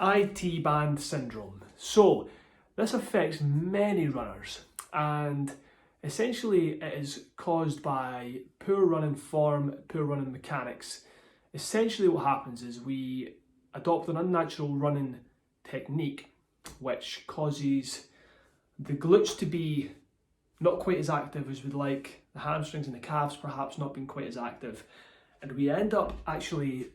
IT band syndrome. So this affects many runners, and essentially it is caused by poor running form, poor running mechanics. Essentially what happens is we adopt an unnatural running technique which causes the glutes to be not quite as active as we'd like, the hamstrings and the calves perhaps not being quite as active, and we end up actually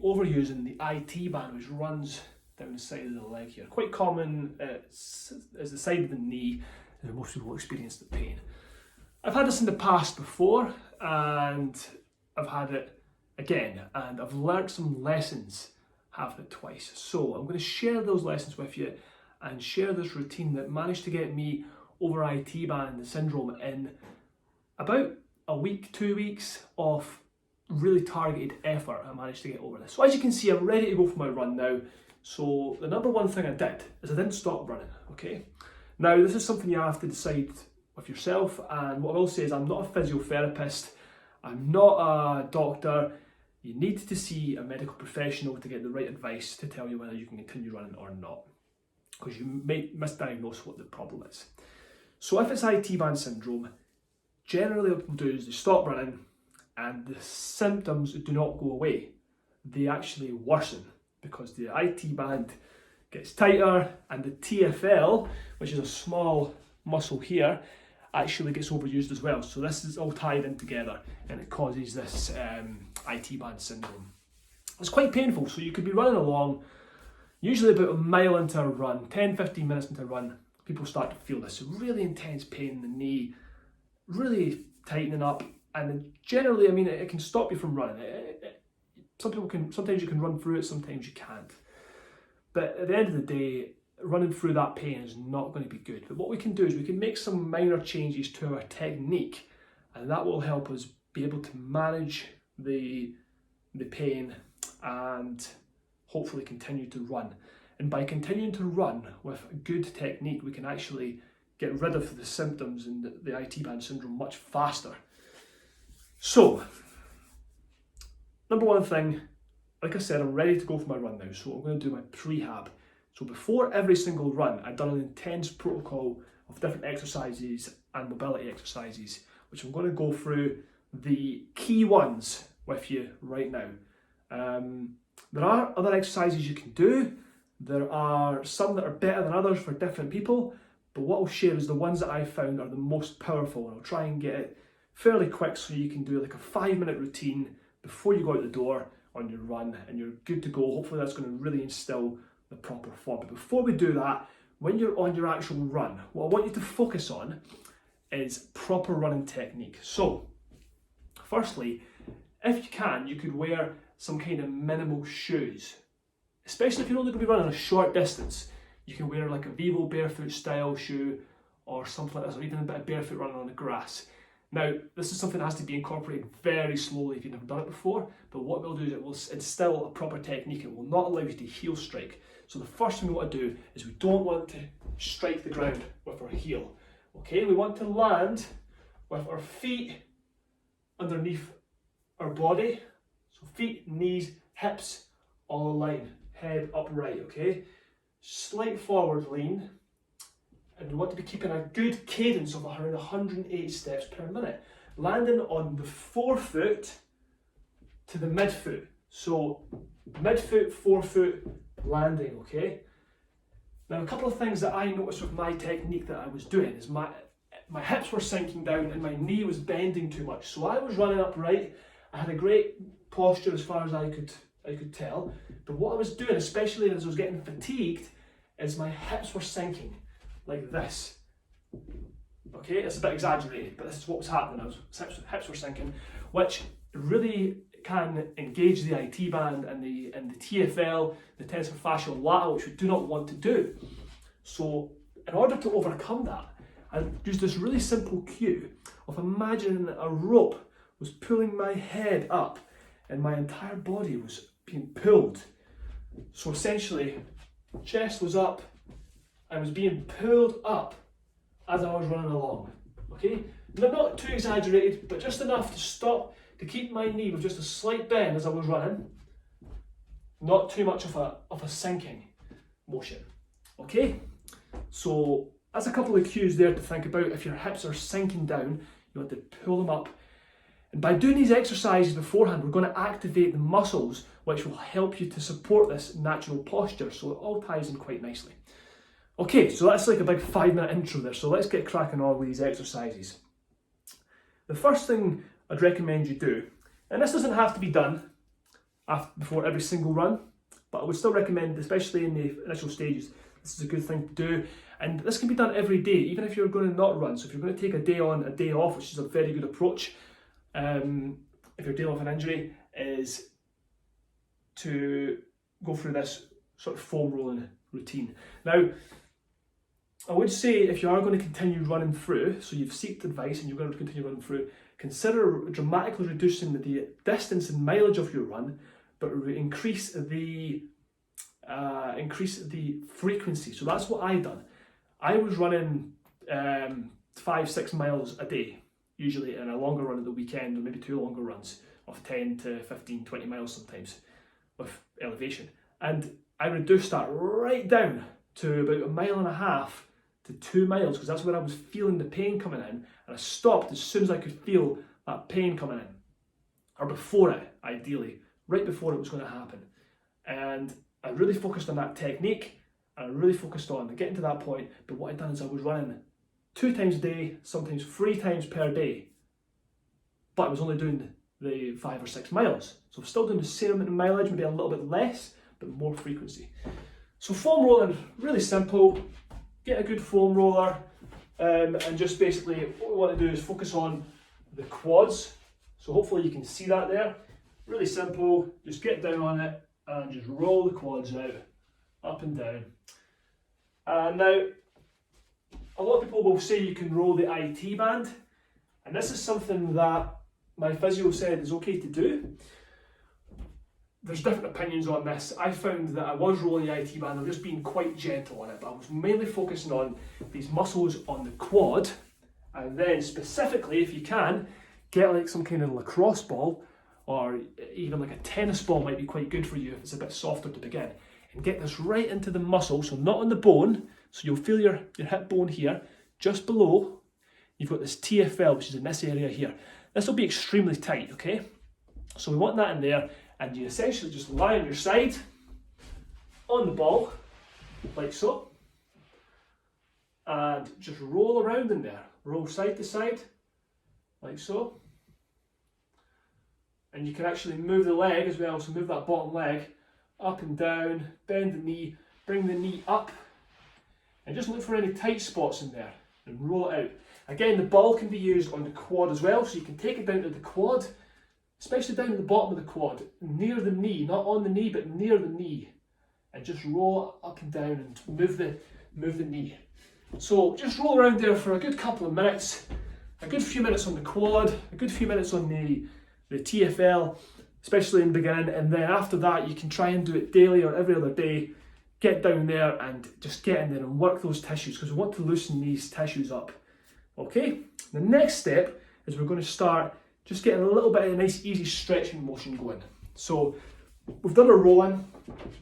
overusing the IT band, which runs down the side of the leg here. Quite common as the side of the knee, and most people experience the pain. I've had this in the past before, and I've had it again, and I've learnt some lessons having it twice. So I'm going to share those lessons with you and share this routine that managed to get me over IT band syndrome in about a week, 2 weeks of really targeted effort. I managed to get over this. So as you can see, I'm ready to go for my run now. So the number one thing I did is I didn't stop running, okay? Now this is something you have to decide with yourself, and what I will say is I'm not a physiotherapist, I'm not a doctor. You need to see a medical professional to get the right advice to tell you whether you can continue running or not, because you may misdiagnose what the problem is. So if it's IT band syndrome, generally what people do is they stop running and the symptoms do not go away. They actually worsen because the IT band gets tighter and the TFL, which is a small muscle here, actually gets overused as well. So this is all tied in together and it causes this IT band syndrome. It's quite painful, so you could be running along, usually about a mile into a run, 10-15 minutes into a run, people start to feel this really intense pain in the knee, really tightening up, and generally, I mean, it can stop you from running. Sometimes you can run through it, sometimes you can't. But at the end of the day, running through that pain is not going to be good. But what we can do is we can make some minor changes to our technique, and that will help us be able to manage the pain and hopefully continue to run. And by continuing to run with a good technique, we can actually get rid of the symptoms and the IT band syndrome much faster. So, number one thing, like I said, I'm ready to go for my run now. So I'm going to do my prehab. So before every single run, I've done an intense protocol of different exercises and mobility exercises, which I'm going to go through the key ones with you right now. There are other exercises you can do. There are some that are better than others for different people, but what I'll share is the ones that I found are the most powerful, and I'll try and get it fairly quick so you can do like a 5-minute routine before you go out the door on your run and you're good to go. Hopefully that's going to really instill the proper form. But before we do that, when you're on your actual run, what I want you to focus on is proper running technique. So, firstly, if you can, you could wear some kind of minimal shoes, especially if you're only going to be running a short distance. You can wear like a Vivo barefoot style shoe or something like this, or even a bit of barefoot running on the grass. Now, this is something that has to be incorporated very slowly if you've never done it before, but what we'll do is it will instill a proper technique. It will not allow you to heel strike. So the first thing we want to do is we don't want to strike the ground with our heel. Okay, we want to land with our feet underneath our body. So feet, knees, hips all aligned, head upright, okay? Slight forward lean, and we want to be keeping a good cadence of around 108 steps per minute, landing on the forefoot to the midfoot. So midfoot, forefoot, landing, okay? Now a couple of things that I noticed with my technique that I was doing is my hips were sinking down and my knee was bending too much. So I was running upright, I had a great posture as far as I could tell, but what I was doing, especially as I was getting fatigued, is my hips were sinking like this. Okay, it's a bit exaggerated, but this is what was happening. Hips were sinking, which really can engage the IT band and the TFL, the tensor-fascial lateral, which we do not want to do. So in order to overcome that, I used this really simple cue of imagining that a rope was pulling my head up and my entire body was being pulled. So essentially, chest was up, I was being pulled up as I was running along, okay? Not too exaggerated, but just enough to stop, to keep my knee with just a slight bend as I was running. not too much of a sinking motion. Okay, so that's a couple of cues there to think about. If your hips are sinking down, you want to pull them up. And by doing these exercises beforehand, we're going to activate the muscles which will help you to support this natural posture, so it all ties in quite nicely. Okay, so that's like a big 5-minute intro there, so let's get cracking on with these exercises. The first thing I'd recommend you do, and this doesn't have to be done before every single run, but I would still recommend, especially in the initial stages, this is a good thing to do. And this can be done every day, even if you're going to not run. So if you're going to take a day on, a day off, which is a very good approach, if you're dealing with an injury, is to go through this sort of foam rolling routine. Now, I would say if you are going to continue running through, so you've sought advice and you're going to continue running through, consider dramatically reducing the distance and mileage of your run, but increase the frequency. So that's what I done. I was running 5-6 miles a day, usually in a longer run at the weekend, or maybe 2 longer runs of 10 to 15, 20 miles sometimes with elevation. And I reduced that right down to about 1.5 miles to 2 miles, because that's where I was feeling the pain coming in, and I stopped as soon as I could feel that pain coming in, or before it, ideally, right before it was going to happen. And I really focused on that technique, and I really focused on getting to that point. But what I'd done is I was running 2 times a day, sometimes 3 times per day, but I was only doing the 5 or 6 miles. So I'm still doing the same amount of mileage, maybe a little bit less, but more frequency. So foam rolling, really simple. Get a good foam roller, and just basically what we want to do is focus on the quads. So hopefully you can see that there. Really simple, just get down on it and just roll the quads out, up and down. Now, a lot of people will say you can roll the IT band, and this is something that my physio said is okay to do. There's different opinions on this. I found that I was rolling the IT band, I'm just being quite gentle on it, but I was mainly focusing on these muscles on the quad, and then specifically, if you can, get like some kind of lacrosse ball, or even like a tennis ball might be quite good for you if it's a bit softer to begin, and get this right into the muscle, so not on the bone, so you'll feel your hip bone here, just below, you've got this TFL, which is in this area here. This will be extremely tight, okay? So we want that in there, and you essentially just lie on your side, on the ball, like so, and just roll around in there. Roll side to side, like so. And you can actually move the leg as well, so move that bottom leg up and down, bend the knee, bring the knee up, and just look for any tight spots in there, and roll it out. Again, the ball can be used on the quad as well, so you can take it down to the quad, especially down at the bottom of the quad, near the knee, not on the knee, but near the knee, and just roll it up and down and move the knee. So just roll around there for a good couple of minutes, a good few minutes on the quad, a good few minutes on the TFL, especially in the beginning, and then after that you can try and do it daily or every other day. Get down there and just get in there and work those tissues, because we want to loosen these tissues up. Okay, the next step is we're going to start just getting a little bit of a nice easy stretching motion going. So we've done our rolling.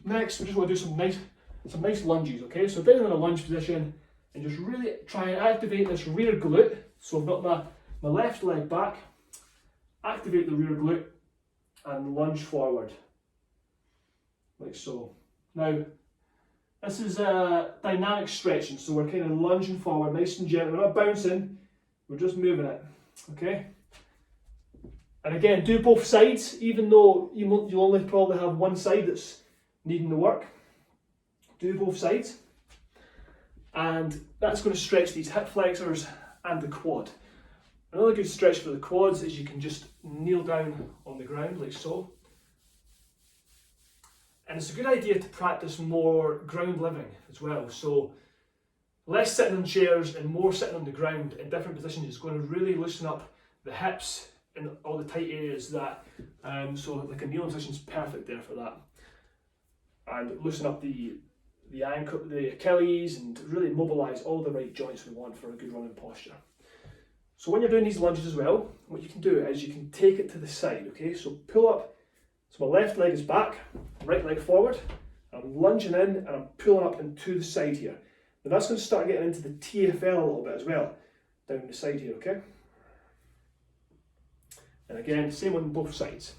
Next we just want to do some nice lunges, okay? So down in a lunge position and just really try and activate this rear glute. So I've got my left leg back, activate the rear glute and lunge forward, like so. Now, this is a dynamic stretching, so we're kind of lunging forward nice and gentle. We're not bouncing, we're just moving it, okay? And again, do both sides, even though you'll only probably have one side that's needing the work. Do both sides. And that's going to stretch these hip flexors and the quad. Another good stretch for the quads is you can just kneel down on the ground like so. And it's a good idea to practice more ground living as well. So less sitting on chairs and more sitting on the ground in different positions is going to really loosen up the hips and all the tight areas that, so like a kneeling position is perfect there for that. And loosen up the ankle, the Achilles, and really mobilise all the right joints we want for a good running posture. So when you're doing these lunges as well, what you can do is you can take it to the side, okay? So pull up, so my left leg is back, right leg forward, I'm lunging in and I'm pulling up into the side here. Now that's going to start getting into the TFL a little bit as well, down the side here, okay? And again, same on both sides.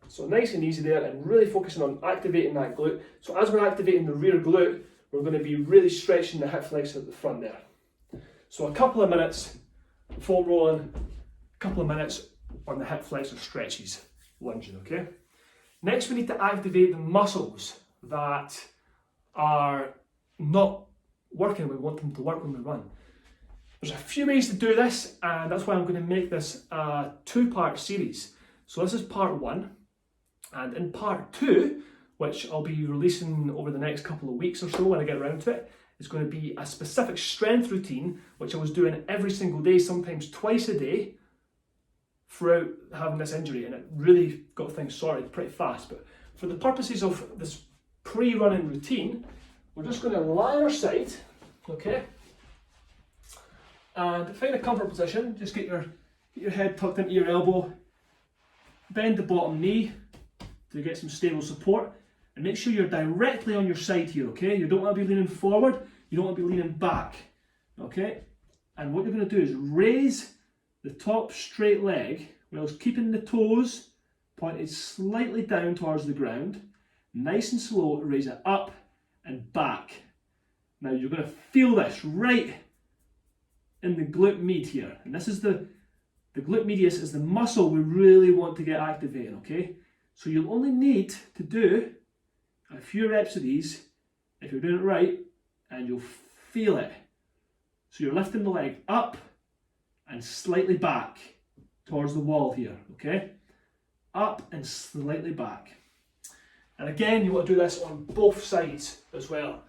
So nice and easy there, and really focusing on activating that glute. So as we're activating the rear glute, we're going to be really stretching the hip flexor at the front there. So a couple of minutes foam rolling, a couple of minutes on the hip flexor stretches, lunging, okay? Next we need to activate the muscles that are not working. We want them to work when we run. There's a few ways to do this, and that's why I'm going to make this a two-part series. So this is part one, and in part two, which I'll be releasing over the next couple of weeks or so when I get around to it, is going to be a specific strength routine, which I was doing every single day, sometimes twice a day, throughout having this injury, and it really got things sorted pretty fast. But for the purposes of this pre-running routine, we're just going to lie on our side, okay? And find a comfortable position. Just get your head tucked into your elbow, bend the bottom knee to get some stable support, and make sure you're directly on your side here, okay? You don't want to be leaning forward, you don't want to be leaning back, okay? And what you're going to do is raise the top straight leg whilst keeping the toes pointed slightly down towards the ground. Nice and slow to raise it up and back. Now you're going to feel this right in the glute med here, and this is the glute medius is the muscle we really want to get activated, okay? So you'll only need to do a few reps of these if you're doing it right, and you'll feel it. So you're lifting the leg up and slightly back towards the wall here, okay? Up and slightly back. And again, you want to do this on both sides as well.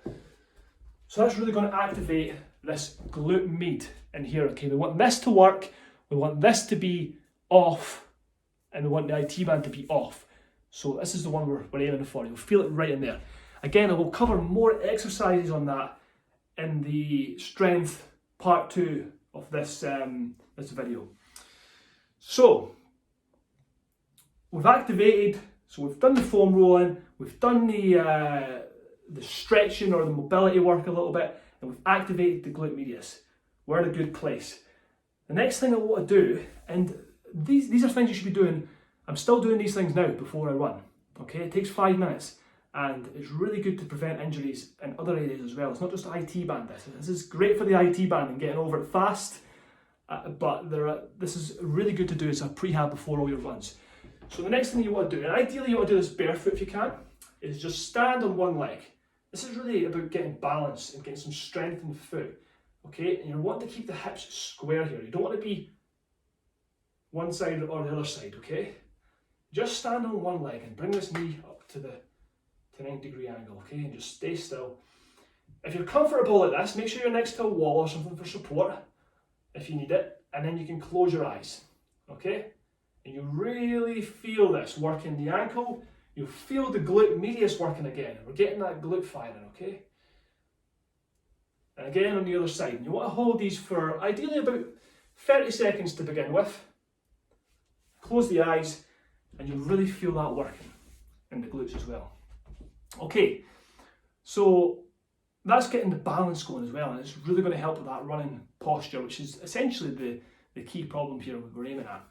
So that's really going to activate this glute med in here, okay? We want this to work, we want this to be off, and we want the IT band to be off. So this is the one we're aiming for. You'll feel it right in there. Again, I will cover more exercises on that in the strength part 2 of this this video. So we've activated. So we've done the foam rolling. We've done the stretching or the mobility work a little bit, and we've activated the glute medius. We're in a good place. The next thing I want to do, and these are things you should be doing. I'm still doing these things now before I run. Okay, it takes 5 minutes, and it's really good to prevent injuries in other areas as well. It's not just IT band. This is great for the IT band and getting over it fast, but this is really good to do as a prehab before all your runs. So the next thing you want to do, and ideally you want to do this barefoot if you can, is just stand on one leg. This is really about getting balance and getting some strength in the foot. Okay, and you're wanting to keep the hips square here. You don't want to be one side or the other side, okay? Just stand on one leg and bring this knee up to the 90-degree angle, okay? And just stay still. If you're comfortable like this, make sure you're next to a wall or something for support if you need it, and then you can close your eyes, okay? And you really feel this working the ankle. You feel the glute medius working again. We're getting that glute firing, okay? And again on the other side. And you want to hold these for ideally about 30 seconds to begin with. Close the eyes, and you'll really feel that working in the glutes as well. Okay, so that's getting the balance going as well, and it's really going to help with that running posture, which is essentially the key problem here we're aiming at.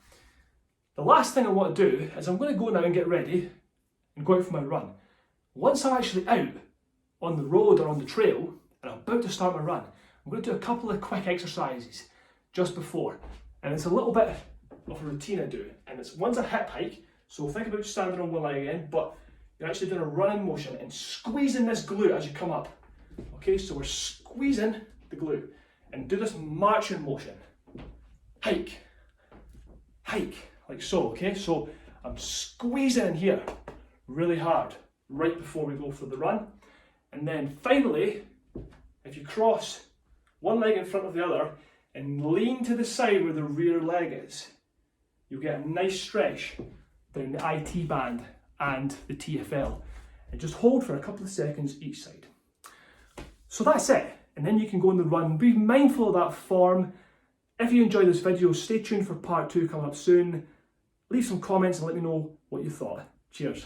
The last thing I want to do is I'm going to go now and get ready and go out for my run. Once I'm actually out on the road or on the trail and I'm about to start my run, I'm going to do a couple of quick exercises just before, and it's a little bit of a routine I do, and it's one's a hip hike. So think about standing on one leg again, but you're actually doing a running motion and squeezing this glute as you come up. Okay, so we're squeezing the glute and do this marching motion. Hike, hike, like so, okay? So I'm squeezing in here really hard right before we go for the run. And then finally, if you cross one leg in front of the other and lean to the side where the rear leg is, you'll get a nice stretch down the IT band and the TFL, and just hold for a couple of seconds each side. So that's it, and then you can go on the run. Be mindful of that form. If you enjoyed this video, stay tuned for part 2 coming up soon. Leave some comments and let me know what you thought. Cheers.